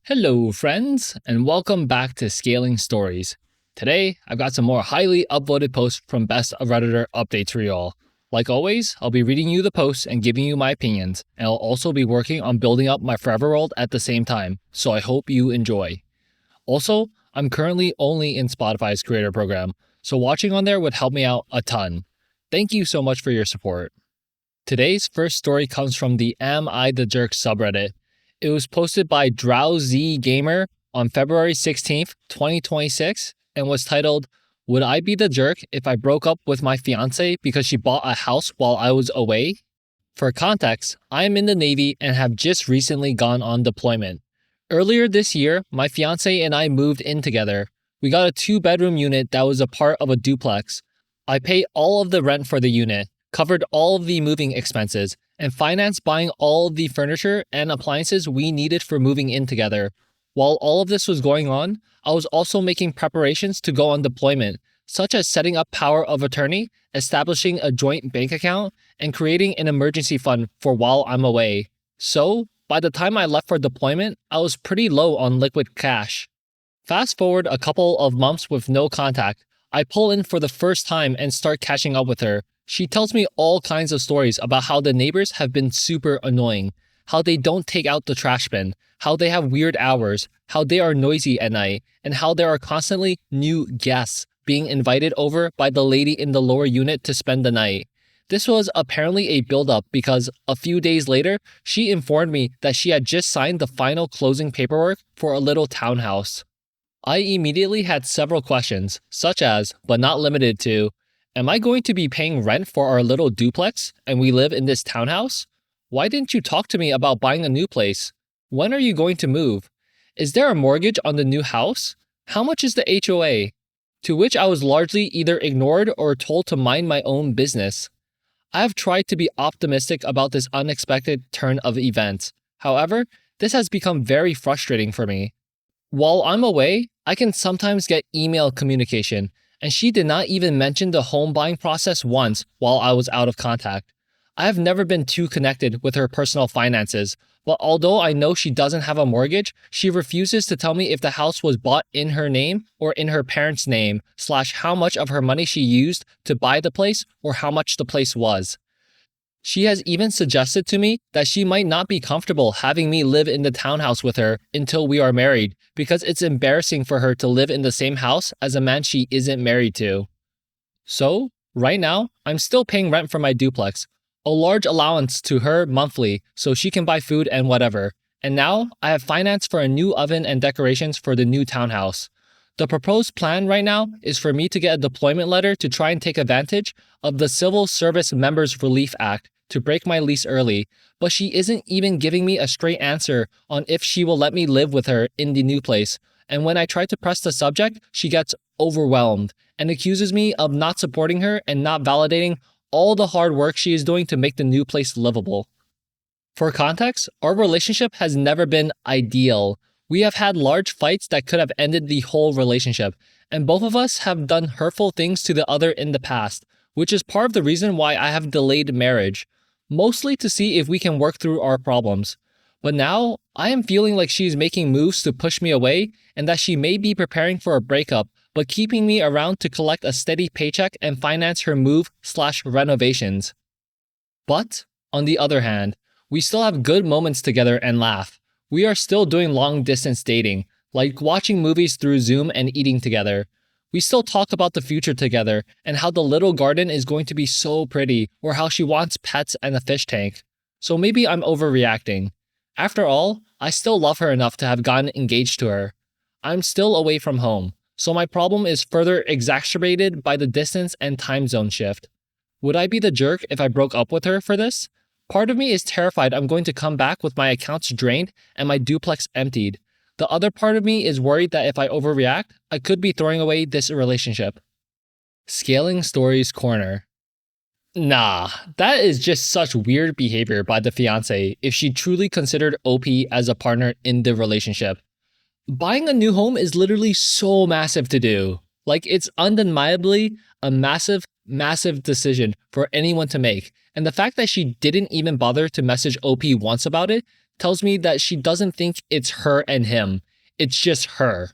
Hello friends, and welcome back to Scaling Stories. Today, I've got some more highly upvoted posts from Best of Redditor updates for y'all. Like always, I'll be reading you the posts and giving you my opinions, and I'll also be working on building up my forever world at the same time, so I hope you enjoy. Also, I'm currently only in Spotify's creator program, so watching on there would help me out a ton. Thank you so much for your support. Today's first story comes from the Am I the Jerk subreddit. It was posted by Drowsy Gamer on February 16th, 2026, and was titled, "Would I be the jerk if I broke up with my fiancée because she bought a house while I was away?" For context, I am in the Navy and have just recently gone on deployment. Earlier this year, my fiancée and I moved in together. We got a 2-bedroom unit that was a part of a duplex. I paid all of the rent for the unit, covered all of the moving expenses, and financed buying all of the furniture and appliances we needed for moving in together. While all of this was going on, I was also making preparations to go on deployment, such as setting up power of attorney, establishing a joint bank account, and creating an emergency fund for while I'm away. So, by the time I left for deployment, I was pretty low on liquid cash. Fast forward a couple of months with no contact, I pull in for the first time and start catching up with her. She tells me all kinds of stories about how the neighbors have been super annoying, how they don't take out the trash bin, how they have weird hours, how they are noisy at night, and how there are constantly new guests being invited over by the lady in the lower unit to spend the night. This was apparently a build-up because a few days later, she informed me that she had just signed the final closing paperwork for a little townhouse. I immediately had several questions, such as, but not limited to, am I going to be paying rent for our little duplex and we live in this townhouse? Why didn't you talk to me about buying a new place? When are you going to move? Is there a mortgage on the new house? How much is the HOA? To which I was largely either ignored or told to mind my own business. I have tried to be optimistic about this unexpected turn of events. However, this has become very frustrating for me. While I'm away, I can sometimes get email communication, and she did not even mention the home buying process once while I was out of contact. I have never been too connected with her personal finances, but although I know she doesn't have a mortgage, she refuses to tell me if the house was bought in her name or in her parents' name, / how much of her money she used to buy the place or how much the place was. She has even suggested to me that she might not be comfortable having me live in the townhouse with her until we are married because it's embarrassing for her to live in the same house as a man she isn't married to. So, right now, I'm still paying rent for my duplex, a large allowance to her monthly so she can buy food and whatever, and now I have financed for a new oven and decorations for the new townhouse. The proposed plan right now is for me to get a deployment letter to try and take advantage of the Civil Service Members Relief Act to break my lease early, but she isn't even giving me a straight answer on if she will let me live with her in the new place, and when I try to press the subject, she gets overwhelmed and accuses me of not supporting her and not validating all the hard work she is doing to make the new place livable. For context, our relationship has never been ideal. We have had large fights that could have ended the whole relationship, and both of us have done hurtful things to the other in the past, which is part of the reason why I have delayed marriage, mostly to see if we can work through our problems. But now, I am feeling like she is making moves to push me away and that she may be preparing for a breakup, but keeping me around to collect a steady paycheck and finance her move/renovations. But, on the other hand, we still have good moments together and laugh. We are still doing long-distance dating, like watching movies through Zoom and eating together. We still talk about the future together and how the little garden is going to be so pretty or how she wants pets and a fish tank. So maybe I'm overreacting. After all, I still love her enough to have gotten engaged to her. I'm still away from home, so my problem is further exacerbated by the distance and time zone shift. Would I be the jerk if I broke up with her for this? Part of me is terrified I'm going to come back with my accounts drained and my duplex emptied. The other part of me is worried that if I overreact, I could be throwing away this relationship. Scaling Stories Corner. Nah, that is just such weird behavior by the fiancé if she truly considered OP as a partner in the relationship. Buying a new home is literally so massive to do. Like, it's undeniably a massive decision for anyone to make. And the fact that she didn't even bother to message OP once about it tells me that she doesn't think it's her and him. It's just her.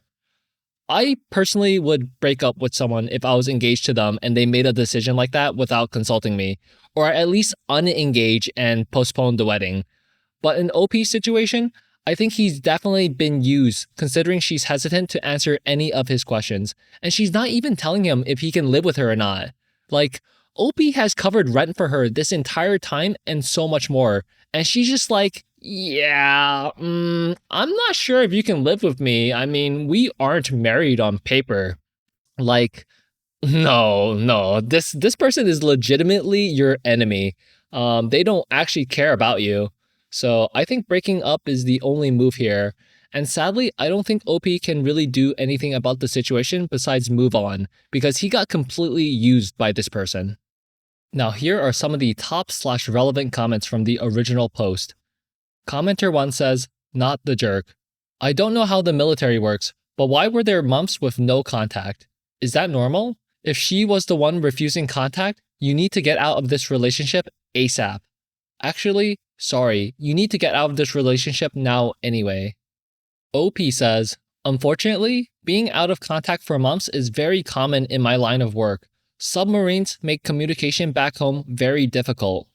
I personally would break up with someone if I was engaged to them and they made a decision like that without consulting me, or at least unengage and postpone the wedding. But in OP's situation, I think he's definitely been used, considering she's hesitant to answer any of his questions, and she's not even telling him if he can live with her or not. Like, OP has covered rent for her this entire time and so much more, and she's just like, yeah, I'm not sure if you can live with me. I mean, we aren't married on paper. Like, no, this person is legitimately your enemy. They don't actually care about you. So I think breaking up is the only move here. And sadly, I don't think OP can really do anything about the situation besides move on, because he got completely used by this person. Now here are some of the top/relevant comments from the original post. Commenter 1 says, "Not the jerk. I don't know how the military works, but why were there months with no contact? Is that normal? If she was the one refusing contact, you need to get out of this relationship ASAP. Actually, sorry, you need to get out of this relationship now anyway." OP says, "Unfortunately, being out of contact for months is very common in my line of work. Submarines make communication back home very difficult."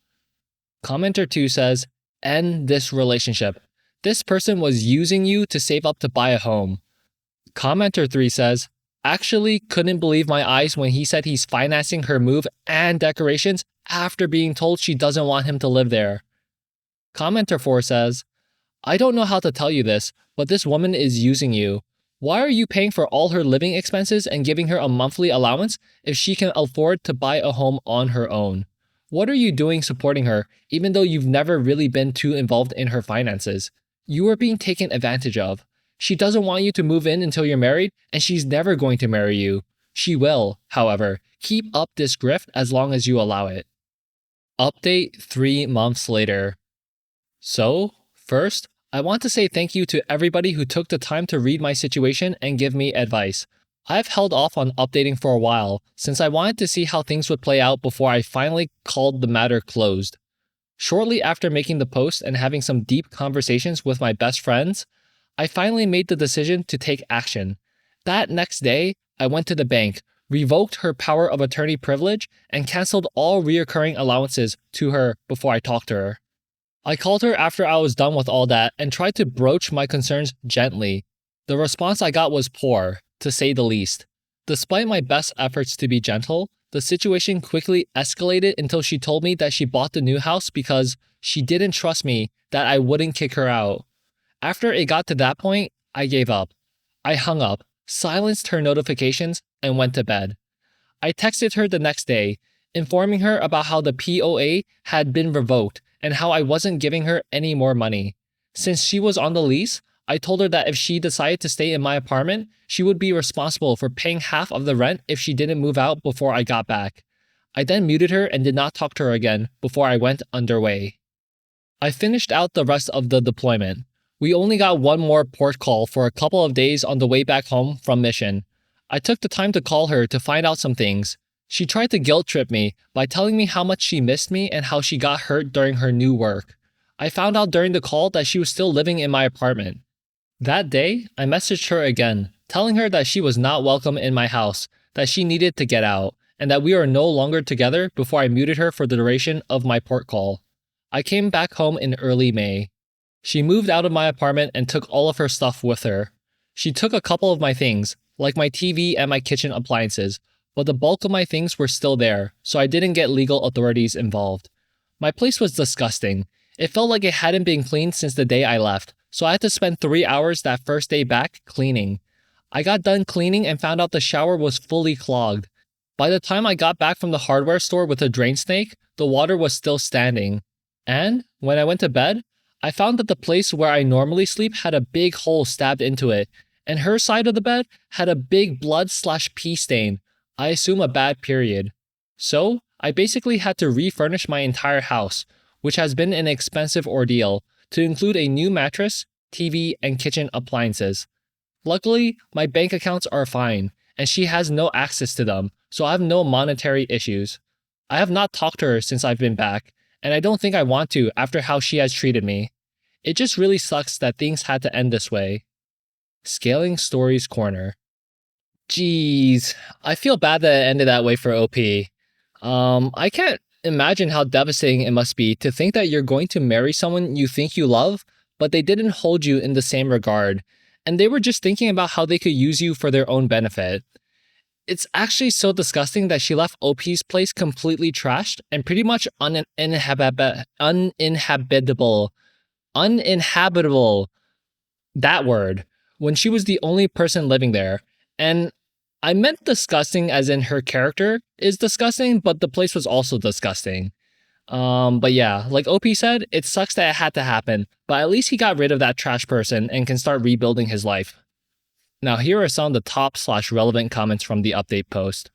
Commenter 2 says, "End this relationship. This person was using you to save up to buy a home." Commenter 3 says, "Actually couldn't believe my eyes when he said he's financing her move and decorations after being told she doesn't want him to live there." Commenter 4 says, "I don't know how to tell you this, but this woman is using you. Why are you paying for all her living expenses and giving her a monthly allowance if she can afford to buy a home on her own? What are you doing supporting her, even though you've never really been too involved in her finances? You are being taken advantage of. She doesn't want you to move in until you're married, and she's never going to marry you. She will, however, keep up this grift as long as you allow it." Update 3 months later. So, first, I want to say thank you to everybody who took the time to read my situation and give me advice. I've held off on updating for a while, since I wanted to see how things would play out before I finally called the matter closed. Shortly after making the post and having some deep conversations with my best friends, I finally made the decision to take action. That next day, I went to the bank, revoked her power of attorney privilege, and canceled all reoccurring allowances to her before I talked to her. I called her after I was done with all that and tried to broach my concerns gently. The response I got was poor, to say the least. Despite my best efforts to be gentle, the situation quickly escalated until she told me that she bought the new house because she didn't trust me that I wouldn't kick her out. After it got to that point, I gave up. I hung up, silenced her notifications, and went to bed. I texted her the next day, informing her about how the POA had been revoked and how I wasn't giving her any more money. Since she was on the lease, I told her that if she decided to stay in my apartment, she would be responsible for paying half of the rent if she didn't move out before I got back. I then muted her and did not talk to her again before I went underway. I finished out the rest of the deployment. We only got one more port call for a couple of days on the way back home from mission. I took the time to call her to find out some things. She tried to guilt trip me by telling me how much she missed me and how she got hurt during her new work. I found out during the call that she was still living in my apartment. That day, I messaged her again, telling her that she was not welcome in my house, that she needed to get out, and that we are no longer together before I muted her for the duration of my port call. I came back home in early May. She moved out of my apartment and took all of her stuff with her. She took a couple of my things, like my TV and my kitchen appliances, but the bulk of my things were still there, so I didn't get legal authorities involved. My place was disgusting. It felt like it hadn't been cleaned since the day I left, so I had to spend 3 hours that first day back cleaning. I got done cleaning and found out the shower was fully clogged. By the time I got back from the hardware store with a drain snake, the water was still standing. And, when I went to bed, I found that the place where I normally sleep had a big hole stabbed into it, and her side of the bed had a big blood/pee stain, I assume a bad period. So, I basically had to refurnish my entire house, which has been an expensive ordeal, to include a new mattress, TV, and kitchen appliances. Luckily, my bank accounts are fine, and she has no access to them, so I have no monetary issues. I have not talked to her since I've been back, and I don't think I want to after how she has treated me. It just really sucks that things had to end this way. Scaling Stories Corner. Jeez, I feel bad that it ended that way for OP. I can't imagine how devastating it must be to think that you're going to marry someone you think you love, but they didn't hold you in the same regard, and they were just thinking about how they could use you for their own benefit. It's actually so disgusting that she left OP's place completely trashed and pretty much uninhabitable, that word, when she was the only person living there. And I meant disgusting as in her character is disgusting, but the place was also disgusting. But yeah, like OP said, it sucks that it had to happen, but at least he got rid of that trash person and can start rebuilding his life. Now here are some of the top/relevant comments from the update post.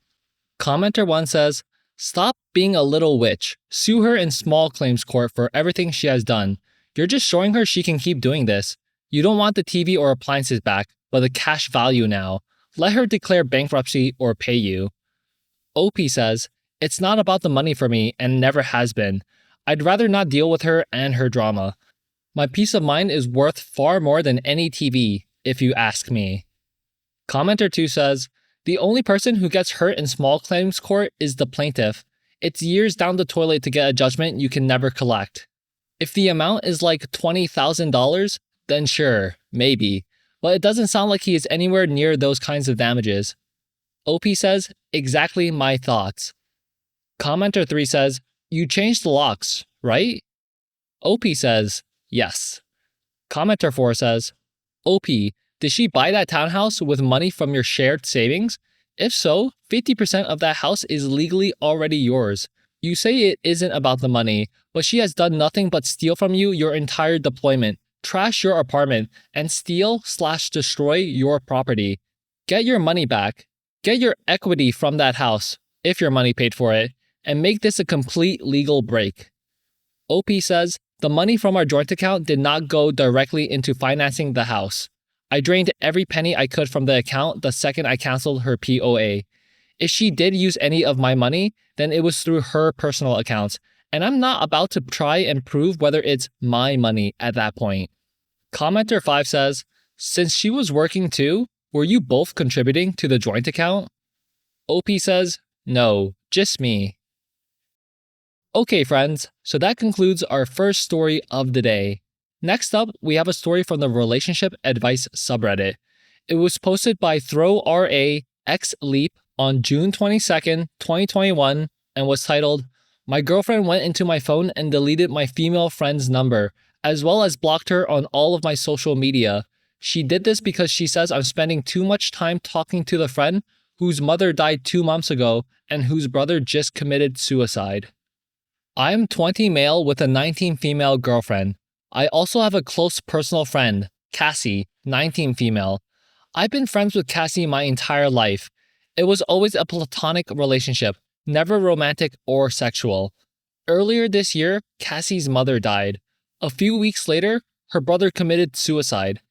Commenter 1 says, "Stop being a little witch. Sue her in small claims court for everything she has done. You're just showing her she can keep doing this. You don't want the TV or appliances back, but the cash value now. Let her declare bankruptcy or pay you." OP says, "It's not about the money for me and never has been. I'd rather not deal with her and her drama. My peace of mind is worth far more than any TV, if you ask me." Commenter 2 says, "The only person who gets hurt in small claims court is the plaintiff. It's years down the toilet to get a judgment you can never collect. If the amount is like $20,000, then sure, maybe. But it doesn't sound like he is anywhere near those kinds of damages." OP says, "Exactly my thoughts." Commenter 3 says, "You changed the locks, right?" OP says, "Yes." Commenter 4 says, "OP, did she buy that townhouse with money from your shared savings? If so, 50% of that house is legally already yours. You say it isn't about the money, but she has done nothing but steal from you your entire deployment, trash your apartment, and steal/destroy your property. Get your money back. Get your equity from that house, if your money paid for it, and make this a complete legal break." OP says, "The money from our joint account did not go directly into financing the house. I drained every penny I could from the account the second I canceled her POA. If she did use any of my money, then it was through her personal accounts, and I'm not about to try and prove whether it's my money at that point." Commenter 5 says, "Since she was working too, were you both contributing to the joint account?" OP says, "No, just me." Okay friends, so that concludes our first story of the day. Next up, we have a story from the Relationship Advice subreddit. It was posted by throwRAxleep on June 22nd, 2021, and was titled, "My girlfriend went into my phone and deleted my female friend's number, as well as blocked her on all of my social media. She did this because she says I'm spending too much time talking to the friend whose mother died 2 months ago and whose brother just committed suicide. I am 20 male with a 19 female girlfriend. I also have a close personal friend, Cassie, 19 female. I've been friends with Cassie my entire life. It was always a platonic relationship, never romantic or sexual. Earlier this year, Cassie's mother died. A few weeks later, her brother committed suicide.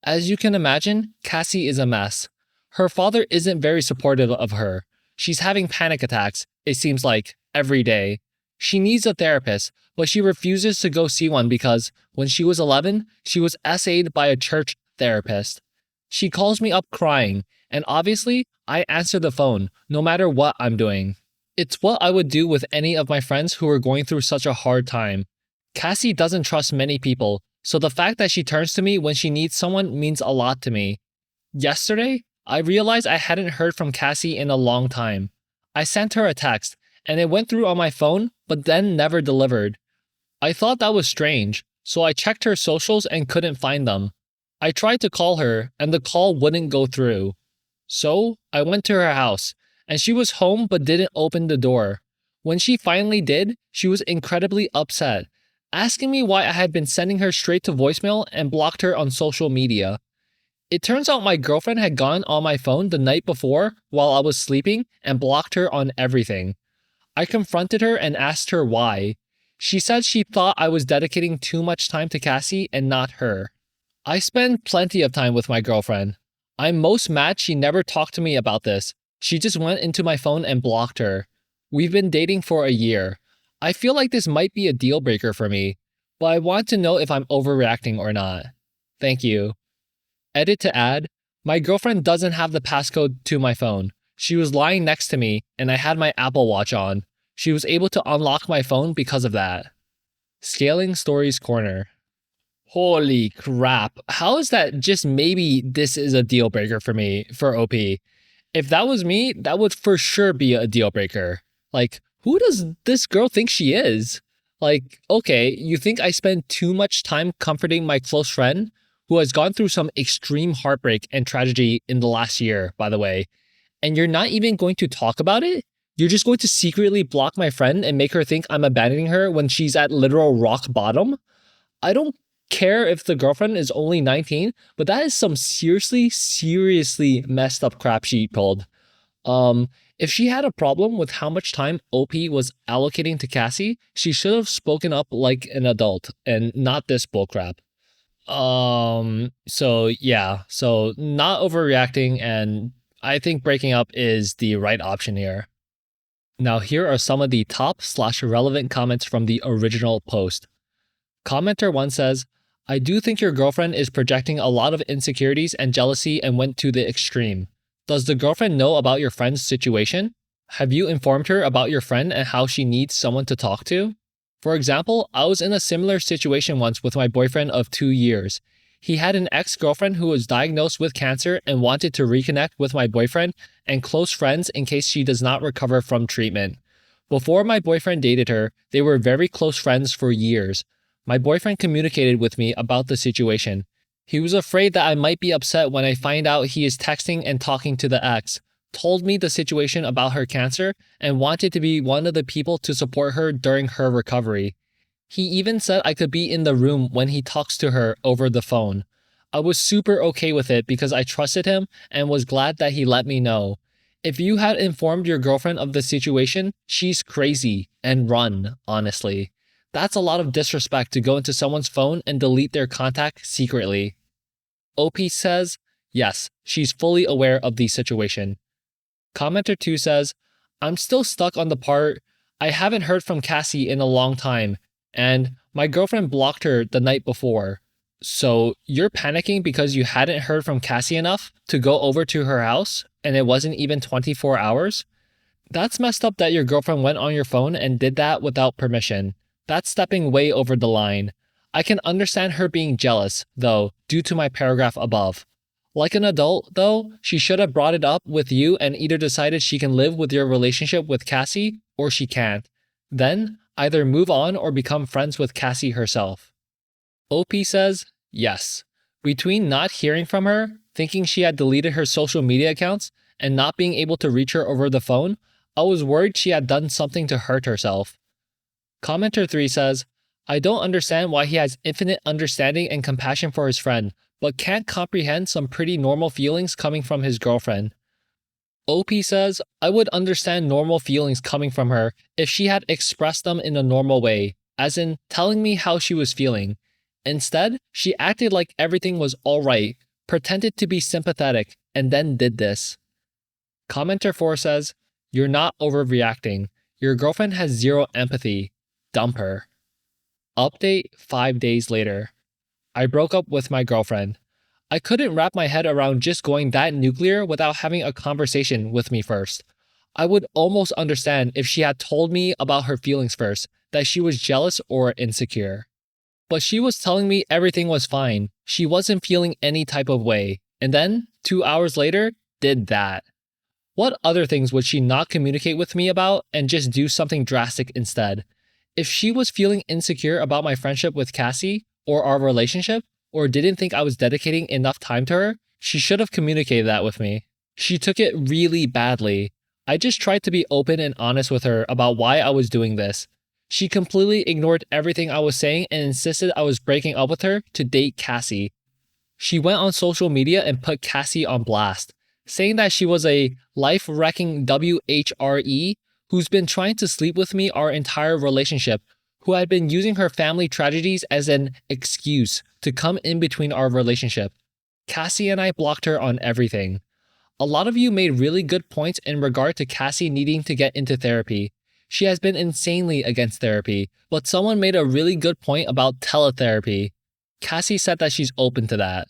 As you can imagine, Cassie is a mess. Her father isn't very supportive of her. She's having panic attacks, it seems like, every day. She needs a therapist, but she refuses to go see one because, when she was 11, she was essayed by a church therapist. She calls me up crying, and obviously, I answer the phone, no matter what I'm doing. It's what I would do with any of my friends who are going through such a hard time. Cassie doesn't trust many people, so the fact that she turns to me when she needs someone means a lot to me. Yesterday, I realized I hadn't heard from Cassie in a long time. I sent her a text, and it went through on my phone, but then never delivered. I thought that was strange, so I checked her socials and couldn't find them. I tried to call her, and the call wouldn't go through. So, I went to her house, and she was home but didn't open the door. When she finally did, she was incredibly upset, asking me why I had been sending her straight to voicemail and blocked her on social media. It turns out my girlfriend had gone on my phone the night before while I was sleeping and blocked her on everything. I confronted her and asked her why. She said she thought I was dedicating too much time to Cassie and not her. I spend plenty of time with my girlfriend. I'm most mad she never talked to me about this. She just went into my phone and blocked her. We've been dating for a year. I feel like this might be a deal breaker for me. but I want to know if I'm overreacting or not. Thank you. Edit to add, my girlfriend doesn't have the passcode to my phone. She was lying next to me and I had my Apple Watch on. She was able to unlock my phone because of that. Scaling Stories Corner. Holy crap. How is that just maybe this is a deal breaker for me, for OP? If that was me, that would for sure be a deal breaker. Like, who does this girl think she is? Like, okay, you think I spend too much time comforting my close friend who has gone through some extreme heartbreak and tragedy in the last year, by the way, and you're not even going to talk about it? You're just going to secretly block my friend and make her think I'm abandoning her when she's at literal rock bottom? I don't care if the girlfriend is only 19, but that is some seriously messed up crap she pulled. If she had a problem with how much time OP was allocating to Cassie, she should have spoken up like an adult and not this bullcrap. So yeah, so not overreacting, and I think breaking up is the right option here. Now here are some of the top/relevant comments from the original post. Commenter 1 says, I do think your girlfriend is projecting a lot of insecurities and jealousy and went to the extreme. Does the girlfriend know about your friend's situation? Have you informed her about your friend and how she needs someone to talk to? For example, I was in a similar situation once with my boyfriend of 2 years. He had an ex-girlfriend who was diagnosed with cancer and wanted to reconnect with my boyfriend and close friends in case she does not recover from treatment. Before my boyfriend dated her, they were very close friends for years. My boyfriend communicated with me about the situation. He was afraid that I might be upset when I find out he is texting and talking to the ex, told me the situation about her cancer, and wanted to be one of the people to support her during her recovery. He even said I could be in the room when he talks to her over the phone. I was super okay with it because I trusted him and was glad that he let me know. If you had informed your girlfriend of the situation, she's crazy and run, honestly. That's a lot of disrespect to go into someone's phone and delete their contact secretly. OP says, yes, she's fully aware of the situation. Commenter 2 says, I'm still stuck on the part, I haven't heard from Cassie in a long time, and my girlfriend blocked her the night before. So you're panicking because you hadn't heard from Cassie enough to go over to her house and it wasn't even 24 hours? That's messed up that your girlfriend went on your phone and did that without permission. That's stepping way over the line. I can understand her being jealous, though, due to my paragraph above. Like an adult, though, she should have brought it up with you and either decided she can live with your relationship with Cassie or she can't. Then, either move on or become friends with Cassie herself. OP says, yes. Between not hearing from her, thinking she had deleted her social media accounts, and not being able to reach her over the phone, I was worried she had done something to hurt herself. Commenter 3 says, I don't understand why he has infinite understanding and compassion for his friend, but can't comprehend some pretty normal feelings coming from his girlfriend. OP says, I would understand normal feelings coming from her if she had expressed them in a normal way, as in telling me how she was feeling. Instead, she acted like everything was alright, pretended to be sympathetic, and then did this. Commenter 4 says, you're not overreacting. Your girlfriend has zero empathy. Dump her. Update 5 days later. I broke up with my girlfriend. I couldn't wrap my head around just going that nuclear without having a conversation with me first. I would almost understand if she had told me about her feelings first, that she was jealous or insecure. But she was telling me everything was fine. She wasn't feeling any type of way. And then, 2 hours later, did that. What other things would she not communicate with me about and just do something drastic instead? If she was feeling insecure about my friendship with Cassie, or our relationship, or didn't think I was dedicating enough time to her, she should have communicated that with me. She took it really badly. I just tried to be open and honest with her about why I was doing this. She completely ignored everything I was saying and insisted I was breaking up with her to date Cassie. She went on social media and put Cassie on blast, saying that she was a life-wrecking WHRE who's been trying to sleep with me our entire relationship, who had been using her family tragedies as an excuse to come in between our relationship. Cassie and I blocked her on everything. A lot of you made really good points in regard to Cassie needing to get into therapy. She has been insanely against therapy, but someone made a really good point about teletherapy. Cassie said that she's open to that.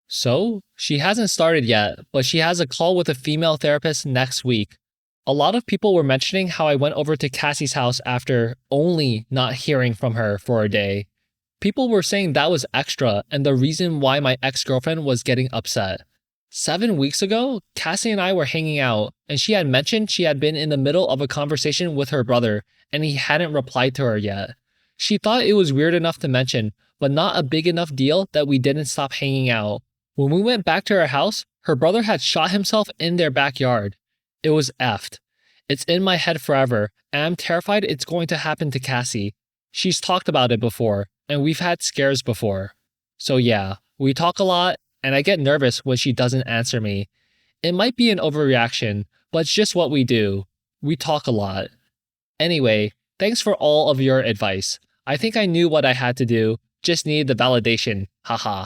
So, she hasn't started yet, but she has a call with a female therapist next week. A lot of people were mentioning how I went over to Cassie's house after only not hearing from her for a day. People were saying that was extra and the reason why my ex-girlfriend was getting upset. 7 weeks ago, Cassie and I were hanging out, and she had mentioned she had been in the middle of a conversation with her brother, and he hadn't replied to her yet. She thought it was weird enough to mention, but not a big enough deal that we didn't stop hanging out. When we went back to her house, her brother had shot himself in their backyard. It was effed. It's in my head forever, and I'm terrified it's going to happen to Cassie. She's talked about it before, and we've had scares before. So yeah, we talk a lot, and I get nervous when she doesn't answer me. It might be an overreaction, but it's just what we do. We talk a lot. Anyway, thanks for all of your advice. I think I knew what I had to do, just needed the validation, haha.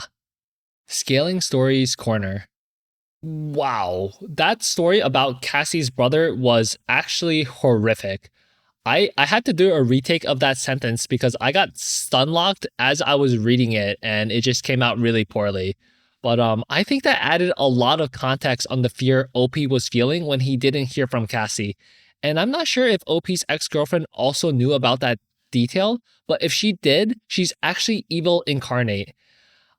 ScalingStories Corner. Wow, that story about Cassie's brother was actually horrific. I had to do a retake of that sentence because I got stun locked as I was reading it and it just came out really poorly. But I think that added a lot of context on the fear OP was feeling when he didn't hear from Cassie. And I'm not sure if OP's ex-girlfriend also knew about that detail, but if she did, she's actually evil incarnate.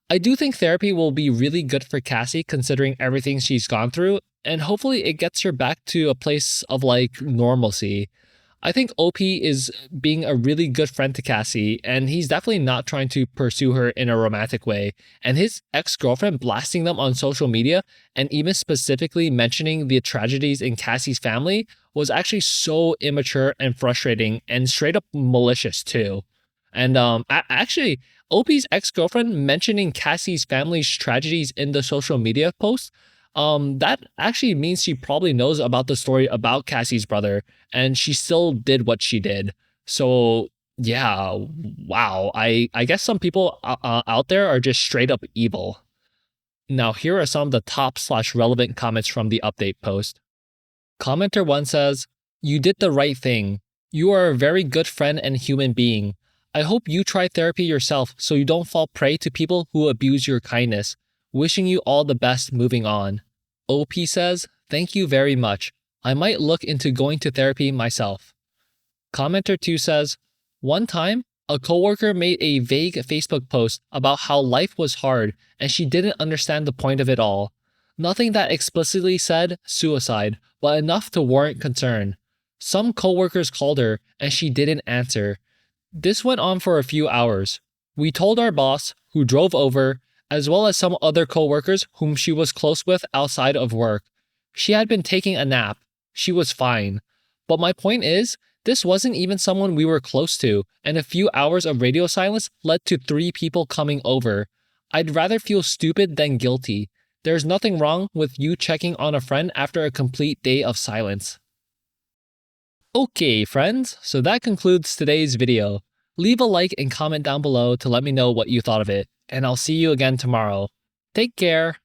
I do think therapy will be really good for Cassie considering everything she's gone through, and hopefully it gets her back to a place of like normalcy. I think OP is being a really good friend to Cassie, and he's definitely not trying to pursue her in a romantic way. And his ex-girlfriend blasting them on social media and even specifically mentioning the tragedies in Cassie's family was actually so immature and frustrating and straight up malicious too. And actually, OP's ex-girlfriend mentioning Cassie's family's tragedies in the social media post, that actually means she probably knows about the story about Cassie's brother, and she still did what she did. So yeah, wow. I guess some people out there are just straight up evil. Now here are some of the top/relevant comments from the update post. Commenter 1 says, "You did the right thing. You are a very good friend and human being. I hope you try therapy yourself so you don't fall prey to people who abuse your kindness. Wishing you all the best moving on." OP says, "Thank you very much. I might look into going to therapy myself." Commenter 2 says, "One time, a coworker made a vague Facebook post about how life was hard and she didn't understand the point of it all. Nothing that explicitly said suicide, but enough to warrant concern. Some coworkers called her and she didn't answer. This went on for a few hours. We told our boss, who drove over, as well as some other coworkers whom she was close with outside of work. She had been taking a nap. She was fine. But my point is, this wasn't even someone we were close to, and a few hours of radio silence led to 3 people coming over. I'd rather feel stupid than guilty. There's nothing wrong with you checking on a friend after a complete day of silence." Okay, friends, so that concludes today's video. Leave a like and comment down below to let me know what you thought of it, and I'll see you again tomorrow. Take care.